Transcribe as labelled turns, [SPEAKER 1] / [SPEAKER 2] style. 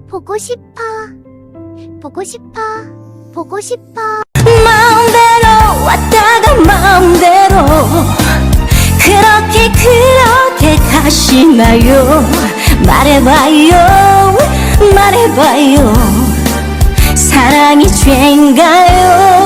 [SPEAKER 1] 보고 싶어, 보고 싶어, 보고 싶어.
[SPEAKER 2] 마음대로 왔다가 마음대로 그렇게 가시나요? 말해봐요, 말해봐요. 사랑이 죄인가요?